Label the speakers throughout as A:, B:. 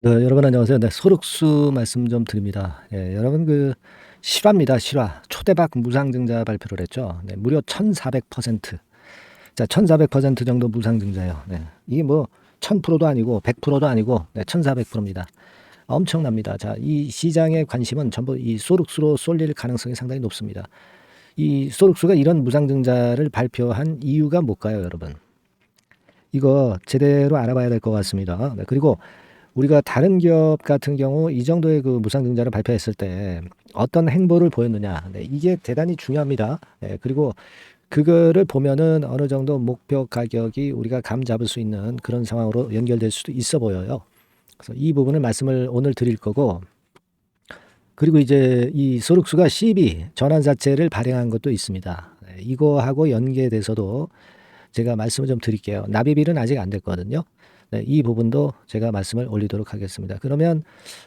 A: 네, 여러분 안녕하세요. 네, 소륵수 말씀 좀 드립니다. 예, 여러분 실화입니다. 실화. 초대박 무상증자 발표를 했죠. 네, 무려 1,400%. 자, 1,400% 정도 무상증자예요. 네. 이게 뭐 1,000%도 아니고 100%도 아니고 네, 1,400%입니다. 엄청납니다. 자, 이 시장의 관심은 전부 이 소륵수로 쏠릴 가능성이 상당히 높습니다. 이 소륵수가 이런 무상증자를 발표한 이유가 뭘까요, 여러분? 이거 제대로 알아봐야 될 것 같습니다. 네, 그리고 우리가 다른 기업 같은 경우 이 정도의 그 무상증자를 발표했을 때 어떤 행보를 보였느냐. 네, 이게 대단히 중요합니다. 네, 그리고 그거를 보면은 어느 정도 목표 가격이 우리가 감 잡을 수 있는 그런 상황으로 연결될 수도 있어 보여요. 그래서 이 부분을 말씀을 오늘 드릴 거고, 그리고 이제 이 소륵수가 CB 전환사채를 발행한 것도 있습니다. 네, 이거하고 연계돼서도 제가 말씀을 좀 드릴게요. 납입일은 아직 안 됐거든요. 네, 이 부분도 제가 말씀을 올리도록 하겠습니다. 그러면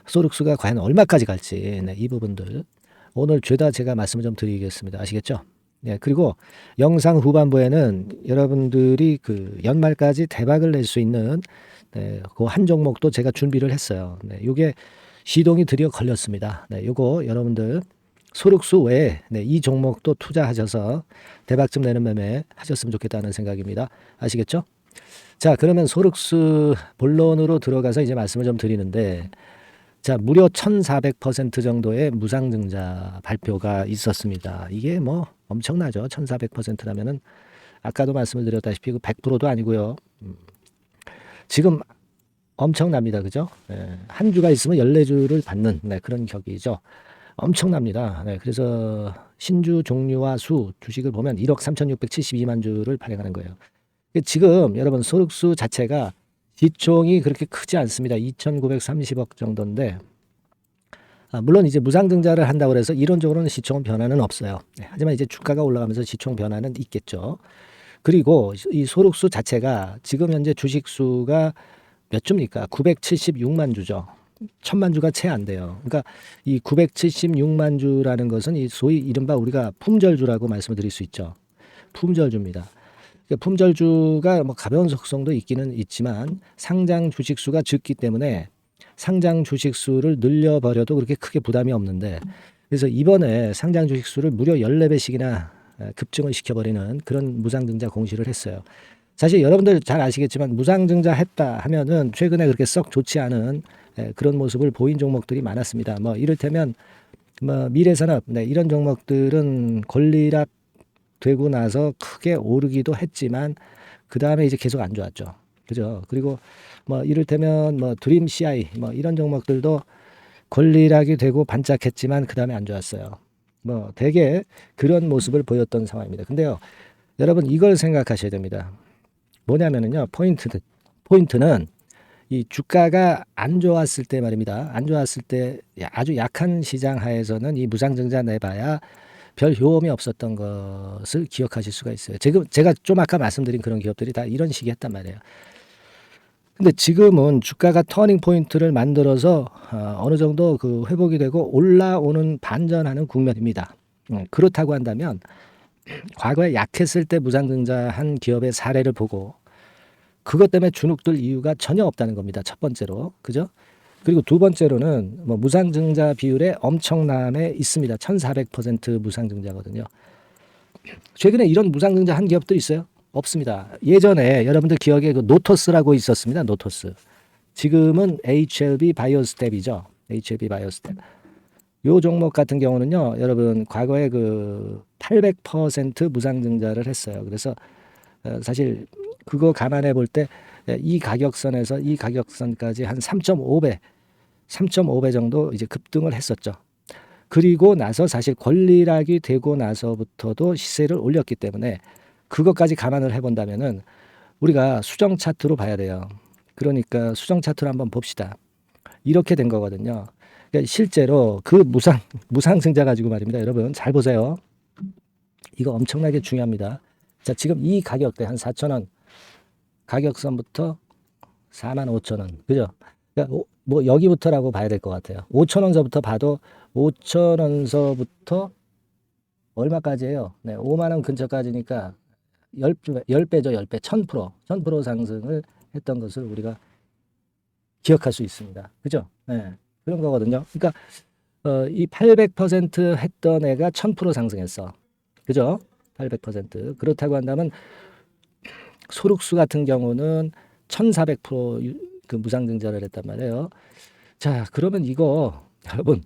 A: 소륵수가 과연 얼마까지 갈지, 네, 이 부분들 오늘 죄다 제가 말씀을 좀 드리겠습니다. 아시겠죠? 네, 그리고 영상 후반부에는 여러분들이 그 연말까지 대박을 낼 수 있는 네, 그 한 종목도 제가 준비를 했어요. 네, 요게 시동이 드디어 걸렸습니다. 네, 요거 여러분들 소륵수 외에 네, 이 종목도 투자하셔서 대박 좀 내는 매매 하셨으면 좋겠다는 생각입니다. 아시겠죠? 자, 그러면 소륵수 본론으로 들어가서 이제 말씀을 좀 드리는데, 자, 무려 1,400% 정도의 무상증자 발표가 있었습니다. 이게 뭐 엄청나죠. 1,400%라면은 아까도 말씀을 드렸다시피 그 100%도 아니고요. 지금 엄청납니다. 그죠? 예, 한 주가 있으면 14주를 받는 네, 그런 격이죠. 엄청납니다. 네, 그래서 신주 종류와 수 주식을 보면 1억 3,672만 주를 발행하는 거예요. 지금 여러분 소득수 자체가 시총이 그렇게 크지 않습니다. 2,930억 정도인데, 물론 이제 무상증자를 한다고 해서 이론적으로는 시총 변화는 없어요. 네, 하지만 이제 주가가 올라가면서 시총 변화는 있겠죠. 그리고 이 소득수 자체가 지금 현재 주식수가 몇 주입니까? 976만 주죠. 1,000만 주가 채 안 돼요. 그러니까 이 976만 주라는 것은 이 소위 이른바 우리가 품절주라고 말씀을 드릴 수 있죠. 품절주입니다. 그러니까 품절주가 뭐 가벼운 속성도 있기는 있지만 상장 주식수가 적기 때문에 상장 주식수를 늘려버려도 그렇게 크게 부담이 없는데, 그래서 이번에 상장 주식수를 무려 14배씩이나 급증을 시켜버리는 그런 무상증자 공시를 했어요. 사실 여러분들 잘 아시겠지만 무상증자 했다 하면은 최근에 그렇게 썩 좋지 않은 그런 모습을 보인 종목들이 많았습니다. 뭐 이를테면 뭐 미래산업 네, 이런 종목들은 권리락 되고 나서 크게 오르기도 했지만 그 다음에 이제 계속 안 좋았죠. 그죠? 그리고 뭐 이를테면 뭐 드림 CI 뭐 이런 종목들도 권리락이 되고 반짝했지만 그 다음에 안 좋았어요. 뭐 되게 그런 모습을 보였던 상황입니다. 근데요, 여러분 이걸 생각하셔야 됩니다. 뭐냐면은요, 포인트는 이 주가가 안 좋았을 때 말입니다. 안 좋았을 때 아주 약한 시장 하에서는 이 무상증자 내봐야 별 효험이 없었던 것을 기억하실 수가 있어요. 지금 제가 좀 아까 말씀드린 그런 기업들이 다 이런 식이 했단 말이에요. 근데 지금은 주가가 터닝 포인트를 만들어서 어느 정도 그 회복이 되고 올라오는 반전하는 국면입니다. 그렇다고 한다면 과거에 약했을 때 무상증자한 기업의 사례를 보고 그것 때문에 주눅들 이유가 전혀 없다는 겁니다. 첫 번째로. 그죠? 그리고 두 번째로는 뭐 무상증자 비율에 엄청남에 있습니다. 1,400% 무상증자거든요. 최근에 이런 무상증자 한 기업도 있어요? 없습니다. 예전에 여러분들 기억에 그 노토스라고 있었습니다. 노토스. 지금은 HLB 바이오스텝이죠. HLB 바이오스텝. 요 종목 같은 경우는요, 여러분 과거에 그 800% 무상증자를 했어요. 그래서 사실 그거 감안해 볼 때 이 가격선에서 이 가격선까지 한 3.5배, 3.5배 정도 이제 급등을 했었죠. 그리고 나서 사실 권리락이 되고 나서부터도 시세를 올렸기 때문에 그것까지 감안을 해본다면은 우리가 수정 차트로 봐야 돼요. 그러니까 수정 차트를 한번 봅시다. 이렇게 된 거거든요. 그러니까 실제로 그 무상증자 가지고 말입니다. 여러분 잘 보세요. 이거 엄청나게 중요합니다. 자, 지금 이 가격대 한 4,000원 가격선부터 45,000원. 그죠? 그러니까 뭐 여기부터라고 봐야 될 것 같아요. 5,000원서부터 봐도 5,000원서부터 얼마까지예요? 네, 5만 원 근처까지니까 10배죠, 10배. 1000% 상승을 했던 것을 우리가 기억할 수 있습니다. 그죠? 예. 그런 거거든요. 그러니까 이 800% 했던 애가 1000% 상승했어. 그죠? 800%. 그렇다고 한다면 소록수 같은 경우는 1400%그 무상증자를 했단 말이에요. 자, 그러면 이거 여러분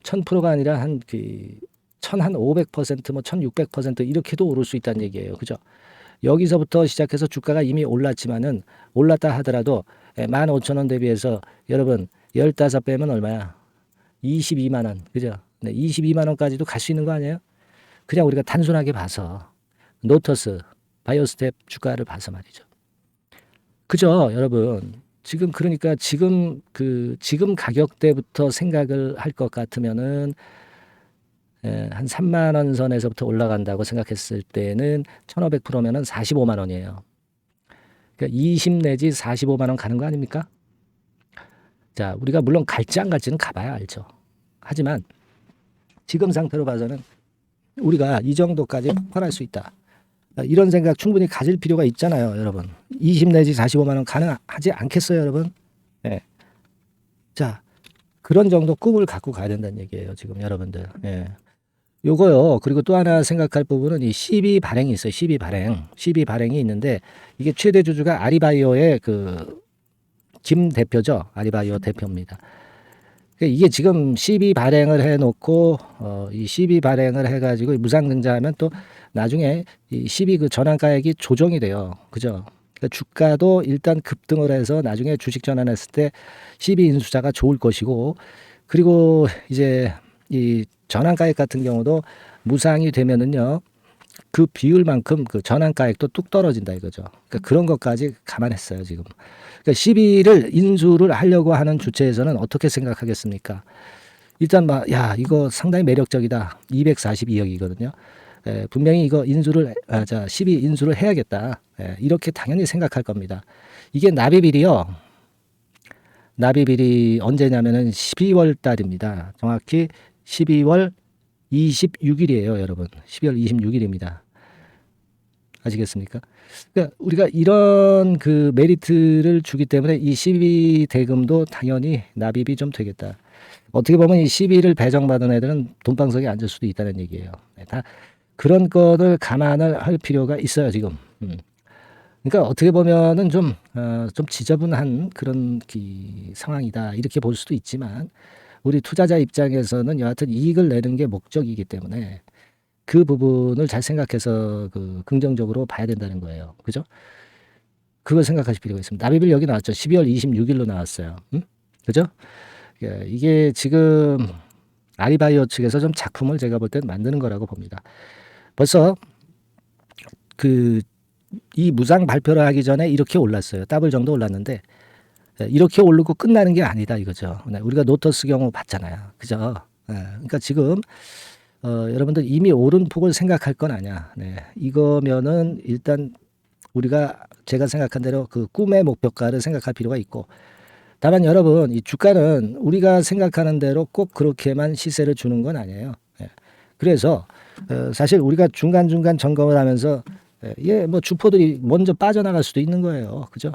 A: 1000%가 아니라 한그 1500%, 뭐 1600% 이렇게도 오를 수 있다는 얘기예요. 그죠? 여기서부터 시작해서 주가가 이미 올랐지만은 올랐다 하더라도 15,000원 대비해서 여러분 15 빼면 얼마야? 22만 원. 그죠? 네, 22만 원까지도 갈 수 있는 거 아니에요? 그냥 우리가 단순하게 봐서 노터스, 바이오스텝 주가를 봐서 말이죠. 그죠, 여러분? 지금 그러니까 지금 가격대부터 생각을 할 것 같으면은 한 3만 원 선에서부터 올라간다고 생각했을 때는 1,500%면은 45만 원이에요. 그러니까 20 내지 45만 원 가는 거 아닙니까? 자, 우리가 물론 갈지 안 갈지는 가봐야 알죠. 하지만 지금 상태로 봐서는 우리가 이 정도까지 폭발할 수 있다. 이런 생각 충분히 가질 필요가 있잖아요, 여러분. 20 내지 45만 원 가능하지 않겠어요, 여러분? 네. 자, 그런 정도 꿈을 갖고 가야 된다는 얘기예요, 지금 여러분들. 예. 요거요. 그리고 또 하나 생각할 부분은 이 12 발행이 있어요. 12 발행. 12 발행이 있는데 이게 최대 주주가 아리바이오의 그 김 대표죠. 아리바이오 대표입니다. 이게 지금 12 발행을 해놓고 이 12 발행을 해가지고 무상증자하면 또 나중에 이 12 그 전환가액이 조정이 돼요. 그죠? 그러니까 주가도 일단 급등을 해서 나중에 주식 전환했을 때 12 인수자가 좋을 것이고 그리고 이제 이 전환가액 같은 경우도 무상이 되면은요 그 비율만큼 그 전환가액도 뚝 떨어진다 이거죠. 그러니까 그런 것까지 감안했어요 지금. 그러니까 12를 인수를 하려고 하는 주체에서는 어떻게 생각하겠습니까? 일단 막 야 이거 상당히 매력적이다. 242억이거든요. 분명히 이거 인수를 12 인수를 해야겠다. 이렇게 당연히 생각할 겁니다. 이게 납입일이요. 납입일이 언제냐면은 12월 달입니다. 정확히 12월 26일이에요, 여러분. 12월 26일입니다. 아시겠습니까? 그러니까 우리가 이런 그 메리트를 주기 때문에 이 12 대금도 당연히 납입이 좀 되겠다. 어떻게 보면 이 12를 배정받은 애들은 돈방석에 앉을 수도 있다는 얘기예요. 다 그런 거를 감안을 할 필요가 있어요, 지금. 그러니까 어떻게 보면은 좀 지저분한 그런 상황이다. 이렇게 볼 수도 있지만 우리 투자자 입장에서는 여하튼 이익을 내는 게 목적이기 때문에 그 부분을 잘 생각해서 그 긍정적으로 봐야 된다는 거예요. 그죠? 그걸 생각하실 필요가 있습니다. 납입일 여기 나왔죠. 12월 26일로 나왔어요. 그죠? 이게 지금 아리바이오 측에서 좀 작품을 제가 볼 땐 만드는 거라고 봅니다. 벌써 이 무상 발표를 하기 전에 이렇게 올랐어요. 더블 정도 올랐는데 이렇게 오르고 끝나는 게 아니다 이거죠. 우리가 노터스 경우 봤잖아요. 그죠? 그러니까 지금 여러분들 이미 오른 폭을 생각할 건 아니야. 네. 이거면은 일단 우리가 제가 생각한 대로 그 꿈의 목표가를 생각할 필요가 있고 다만 여러분 이 주가는 우리가 생각하는 대로 꼭 그렇게만 시세를 주는 건 아니에요. 그래서 사실 우리가 중간중간 점검을 하면서 뭐 주포들이 먼저 빠져나갈 수도 있는 거예요. 그죠?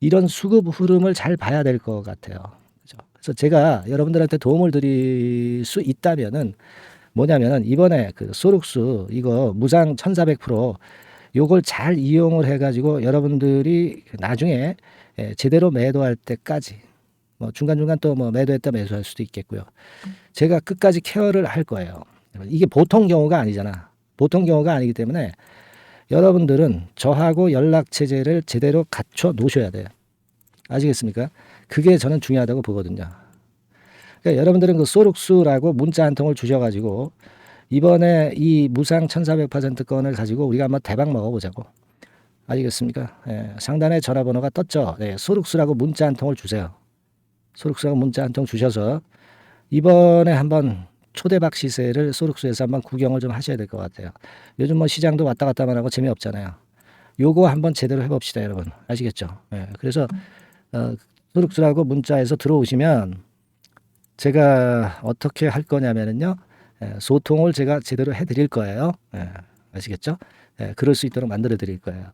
A: 이런 수급 흐름을 잘 봐야 될 것 같아요. 그죠? 그래서 제가 여러분들한테 도움을 드릴 수 있다면은 뭐냐면은 이번에 그 소록수 이거 무상 1400% 요걸 잘 이용을 해가지고 여러분들이 나중에 제대로 매도할 때까지 뭐 중간중간 또 뭐 매도했다 매수할 수도 있겠고요. 제가 끝까지 케어를 할 거예요. 이게 보통 경우가 아니잖아. 보통 경우가 아니기 때문에 여러분들은 저하고 연락 체제를 제대로 갖춰 놓으셔야 돼요. 아시겠습니까? 그게 저는 중요하다고 보거든요. 그러니까 여러분들은 그 소록수라고 문자 한 통을 주셔가지고 이번에 이 무상 1400% 건을 가지고 우리가 한번 대박 먹어보자고. 아시겠습니까? 상단에 전화번호가 떴죠. 소록수라고 문자 한 통을 주세요. 소록수라고 문자 한 통 주셔서 이번에 한번 초대박 시세를 소록수에서 한번 구경을 좀 하셔야 될 것 같아요. 요즘 뭐 시장도 왔다 갔다만 하고 재미없잖아요. 요거 한번 제대로 해봅시다, 여러분. 아시겠죠? 그래서 소록수라고 문자에서 들어오시면 제가 어떻게 할 거냐면은요. 소통을 제가 제대로 해드릴 거예요. 아시겠죠? 그럴 수 있도록 만들어 드릴 거예요.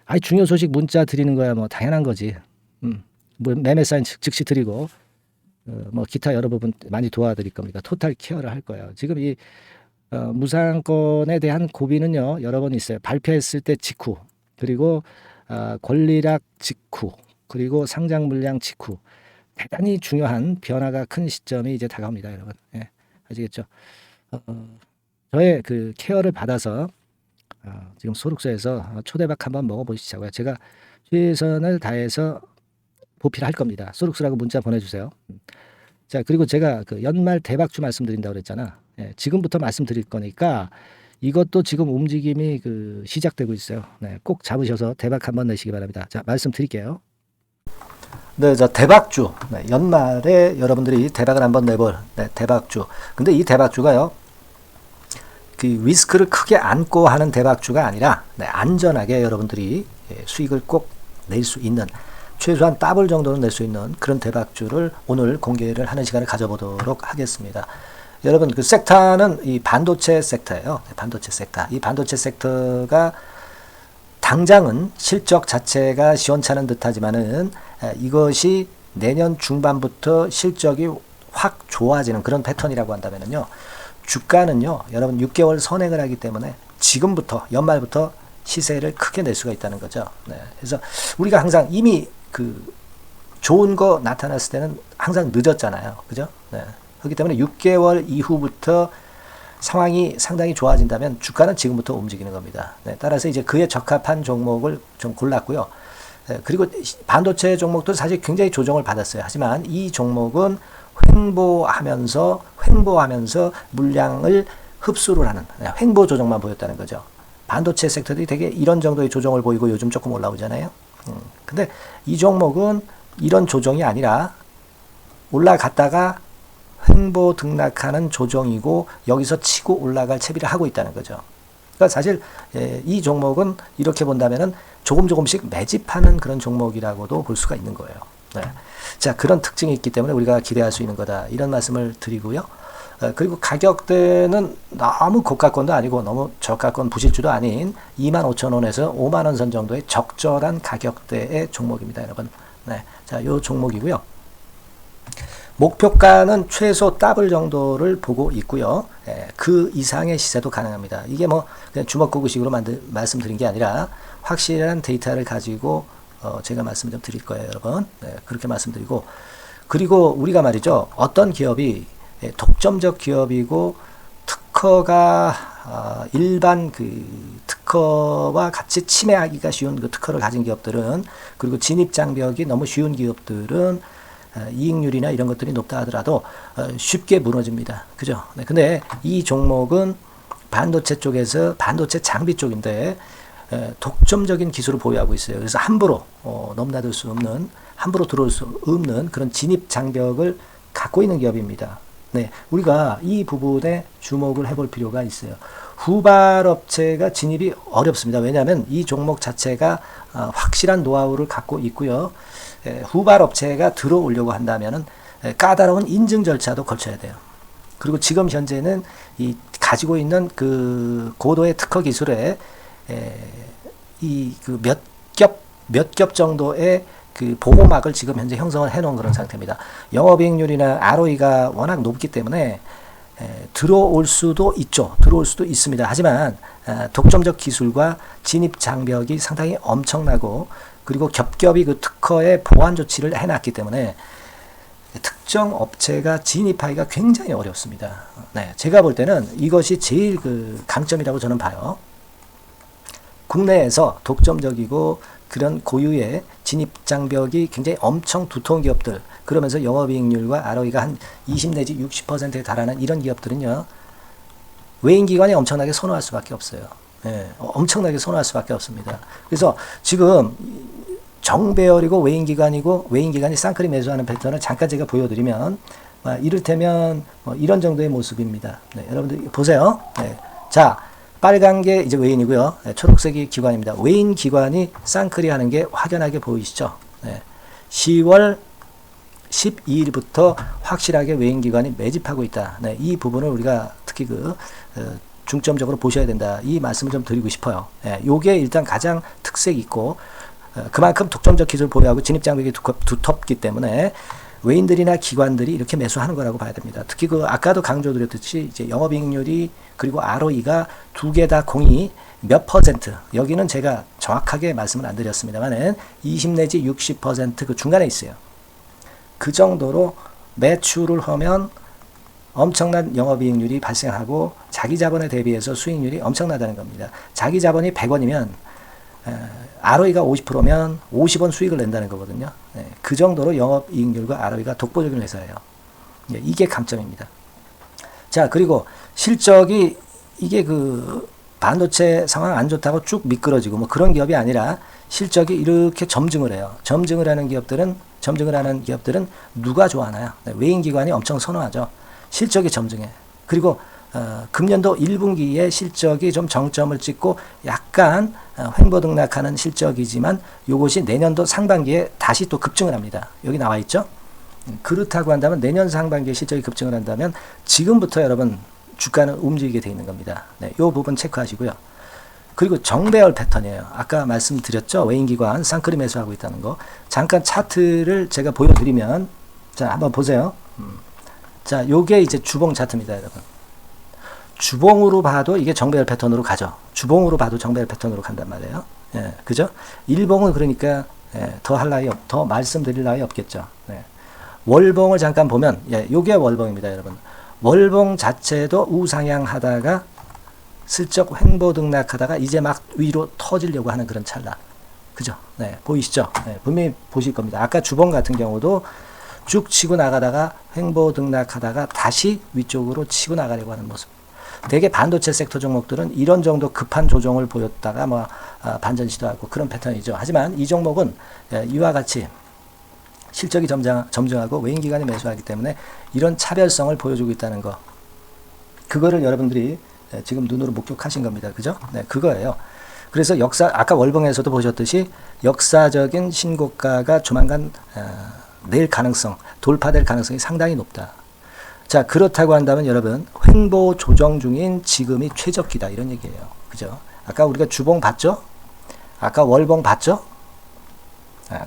A: 아니 중요 소식 문자 드리는 거야 뭐 당연한 거지. 매매 사인 즉시 드리고 뭐 기타 여러 부분 많이 도와드릴 겁니다. 토탈 케어를 할 거예요. 지금 이 무상권에 대한 고비는요 여러 번 있어요. 발표했을 때 직후, 그리고 권리락 직후, 그리고 상장 물량 직후, 대단히 중요한 변화가 큰 시점이 이제 다가옵니다, 여러분. 예, 아시겠죠? 저의 그 케어를 받아서 지금 소득소에서 초대박 한번 먹어보시자고요. 제가 최선을 다해서 보필할 겁니다. 소득소라고 문자 보내주세요. 자, 그리고 제가 그 연말 대박주 말씀드린다고 그랬잖아. 예, 지금부터 말씀드릴 거니까 이것도 지금 움직임이 그 시작되고 있어요. 네, 꼭 잡으셔서 대박 한번 내시기 바랍니다. 자, 말씀드릴게요. 네, 자, 대박주. 네, 연말에 여러분들이 대박을 한번 내볼 대박주. 근데 이 대박주가요, 그 리스크를 크게 안고 하는 대박주가 아니라 안전하게 여러분들이 수익을 꼭 낼 수 있는, 최소한 더블 정도는 낼 수 있는 그런 대박주를 오늘 공개를 하는 시간을 가져보도록 하겠습니다. 여러분, 그 섹터는 이 반도체 섹터예요. 반도체 섹터. 이 반도체 섹터가 당장은 실적 자체가 시원찮은 듯하지만은 이것이 내년 중반부터 실적이 확 좋아지는 그런 패턴이라고 한다면은요, 주가는요, 여러분 6개월 선행을 하기 때문에 지금부터 연말부터 시세를 크게 낼 수가 있다는 거죠. 네. 그래서 우리가 항상 이미 그 좋은 거 나타났을 때는 항상 늦었잖아요. 그죠? 네. 그렇기 때문에 6개월 이후부터 상황이 상당히 좋아진다면 주가는 지금부터 움직이는 겁니다. 네. 따라서 이제 그에 적합한 종목을 좀 골랐고요. 네. 그리고 반도체 종목도 사실 굉장히 조정을 받았어요. 하지만 이 종목은 횡보하면서 물량을 흡수를 하는 횡보 조정만 보였다는 거죠. 반도체 섹터들이 되게 이런 정도의 조정을 보이고 요즘 조금 올라오잖아요. 근데 이 종목은 이런 조정이 아니라 올라갔다가 횡보 등락하는 조정이고 여기서 치고 올라갈 채비를 하고 있다는 거죠. 그러니까 사실 이 종목은 이렇게 본다면은 조금씩 매집하는 그런 종목이라고도 볼 수가 있는 거예요. 네. 자, 그런 특징이 있기 때문에 우리가 기대할 수 있는 거다, 이런 말씀을 드리고요. 그리고 가격대는 너무 고가권도 아니고 너무 저가권 부실주도 아닌 25,000원에서 50,000원 선 정도의 적절한 가격대의 종목입니다, 여러분. 네. 자, 요 종목이고요. 목표가는 최소 더블 정도를 보고 있고요. 그 이상의 시세도 가능합니다. 이게 뭐 그냥 주먹구구식으로 말씀드린 게 아니라 확실한 데이터를 가지고 제가 말씀 좀 드릴 거예요, 여러분. 네, 그렇게 말씀드리고, 그리고 우리가 말이죠, 어떤 기업이 독점적 기업이고 특허가 일반 그 특허와 같이 침해하기가 쉬운 그 특허를 가진 기업들은, 그리고 진입 장벽이 너무 쉬운 기업들은 이익률이나 이런 것들이 높다 하더라도 쉽게 무너집니다. 그죠? 네, 근데 이 종목은 반도체 쪽에서 반도체 장비 쪽인데 독점적인 기술을 보유하고 있어요. 그래서 함부로 넘나들 수 없는, 함부로 들어올 수 없는 그런 진입 장벽을 갖고 있는 기업입니다. 네, 우리가 이 부분에 주목을 해볼 필요가 있어요. 후발업체가 진입이 어렵습니다. 왜냐하면 이 종목 자체가 확실한 노하우를 갖고 있고요. 후발업체가 들어오려고 한다면은 까다로운 인증 절차도 거쳐야 돼요. 그리고 지금 현재는 이 가지고 있는 그 고도의 특허 기술에 이 그 몇 겹 정도의 그 보호막을 지금 현재 형성을 해놓은 그런 상태입니다. 영업이익률이나 ROE가 워낙 높기 때문에 들어올 수도 있죠. 들어올 수도 있습니다. 하지만 독점적 기술과 진입 장벽이 상당히 엄청나고, 그리고 겹겹이 그 특허의 보완 조치를 해놨기 때문에 특정 업체가 진입하기가 굉장히 어렵습니다. 네, 제가 볼 때는 이것이 제일 그 강점이라고 저는 봐요. 국내에서 독점적이고 그런 고유의 진입 장벽이 굉장히 엄청 두터운 기업들, 그러면서 영업이익률과 ROE가 한 20 내지 60%에 달하는 이런 기업들은요, 외인기관이 엄청나게 선호할 수밖에 없어요. 예, 엄청나게 선호할 수밖에 없습니다. 그래서 지금 정배열이고 외인기관이 쌍끌이 매수하는 패턴을 잠깐 제가 보여드리면, 이를테면 이런 정도의 모습입니다. 네, 여러분들 보세요. 네, 자, 빨간 게 이제 외인이고요. 네, 초록색이 기관입니다. 외인 기관이 쌍끌이 하는 게 확연하게 보이시죠? 네, 10월 12일부터 확실하게 외인 기관이 매집하고 있다. 네, 이 부분을 우리가 특히 중점적으로 보셔야 된다, 이 말씀을 좀 드리고 싶어요. 네, 요게 일단 가장 특색 있고, 그만큼 독점적 기술을 보유하고 진입장벽이 두텁기 때문에 외인들이나 기관들이 이렇게 매수하는 거라고 봐야 됩니다. 특히 그 아까도 강조드렸듯이 이제 영업이익률이 그리고 ROE가 두 개 다 공이 몇 퍼센트, 여기는 제가 정확하게 말씀을 안 드렸습니다만은 20 내지 60% 그 중간에 있어요. 그 정도로 매출을 하면 엄청난 영업이익률이 발생하고 자기 자본에 대비해서 수익률이 엄청나다는 겁니다. 자기 자본이 100원이면 ROE가 50%면 50원 수익을 낸다는 거거든요. 그 정도로 영업이익률과 ROE가 독보적인 회사예요. 이게 강점입니다. 자, 그리고 실적이 이게 그 반도체 상황 안 좋다고 쭉 미끄러지고 뭐 그런 기업이 아니라 실적이 이렇게 점증을 해요. 점증을 하는 기업들은 누가 좋아하나요? 외인 기관이 엄청 선호하죠. 실적이 점증해. 그리고 금년도 1분기에 실적이 좀 정점을 찍고 약간 횡보등락하는 실적이지만 이것이 내년도 상반기에 다시 또 급증을 합니다. 여기 나와 있죠. 그렇다고 한다면 내년 상반기에 실적이 급증을 한다면 지금부터 여러분 주가는 움직이게 돼 있는 겁니다. 이 부분 체크하시고요. 그리고 정배열 패턴이에요. 아까 말씀드렸죠. 외인기관 쌍끌이 매수하고 있다는 거. 잠깐 차트를 제가 보여드리면 자 한번 보세요. 자, 요게 이제 주봉 차트입니다, 여러분. 주봉으로 봐도 이게 정배열 패턴으로 가죠. 주봉으로 봐도 정배열 패턴으로 간단 말이에요. 예, 그죠? 일봉은 그러니까 더 말씀드릴 나위 없겠죠. 월봉을 잠깐 보면 요게 월봉입니다, 여러분. 월봉 자체도 우상향하다가 슬쩍 횡보등락하다가 이제 막 위로 터지려고 하는 그런 찰나. 그죠? 보이시죠? 분명히 보실 겁니다. 아까 주봉 같은 경우도 쭉 치고 나가다가 횡보등락하다가 다시 위쪽으로 치고 나가려고 하는 모습. 대개 반도체 섹터 종목들은 이런 정도 급한 조정을 보였다가 뭐 반전 시도하고 그런 패턴이죠. 하지만 이 종목은 이와 같이 실적이 점증하고 외인기관이 매수하기 때문에 이런 차별성을 보여주고 있다는 거. 그거를 여러분들이 지금 눈으로 목격하신 겁니다. 그죠? 그거예요. 그래서 아까 월봉에서도 보셨듯이 역사적인 신고가가 조만간 낼 가능성, 돌파될 가능성이 상당히 높다. 자, 그렇다고 한다면 여러분, 횡보 조정 중인 지금이 최적기다. 이런 얘기예요. 그죠? 아까 우리가 주봉 봤죠? 아까 월봉 봤죠?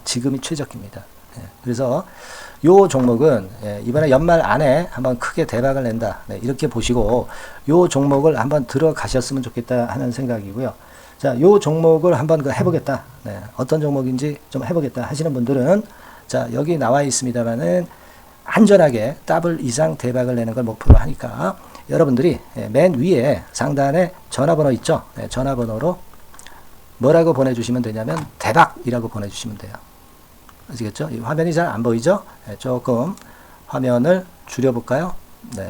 A: 지금이 최적기입니다. 그래서 요 종목은 이번에 연말 안에 한번 크게 대박을 낸다. 이렇게 보시고 요 종목을 한번 들어가셨으면 좋겠다 하는 생각이고요. 자, 요 종목을 한번 해보겠다. 어떤 종목인지 좀 해보겠다 하시는 분들은 자, 여기 나와 있습니다만은 안전하게 더블 이상 대박을 내는 걸 목표로 하니까 여러분들이 맨 위에 상단에 전화번호 있죠? 전화번호로 뭐라고 보내주시면 되냐면 대박이라고 보내주시면 돼요. 아시겠죠? 이 화면이 잘 안 보이죠? 조금 화면을 줄여볼까요?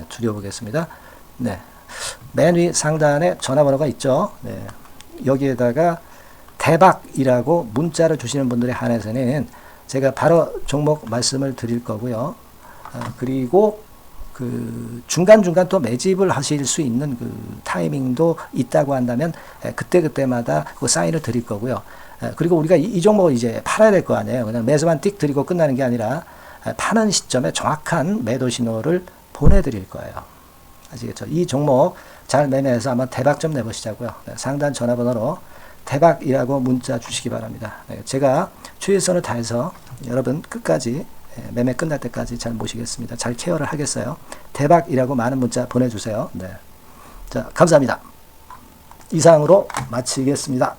A: 줄여보겠습니다. 맨 위 상단에 전화번호가 있죠? 여기에다가 대박이라고 문자를 주시는 분들에 한해서는 제가 바로 종목 말씀을 드릴 거고요. 그리고 그 중간중간 또 매집을 하실 수 있는 그 타이밍도 있다고 한다면 그때마다 그 사인을 드릴 거고요. 그리고 우리가 이 종목을 이제 팔아야 될 거 아니에요. 그냥 매수만 띡 드리고 끝나는 게 아니라 파는 시점에 정확한 매도 신호를 보내드릴 거예요. 아시겠죠? 이 종목 잘 매매해서 한번 대박 좀 내보시자고요. 상단 전화번호로 대박이라고 문자 주시기 바랍니다. 제가 최선을 다해서 여러분 끝까지 매매 끝날 때까지 잘 모시겠습니다. 잘 케어를 하겠어요. 대박이라고 많은 문자 보내주세요. 자, 감사합니다. 이상으로 마치겠습니다.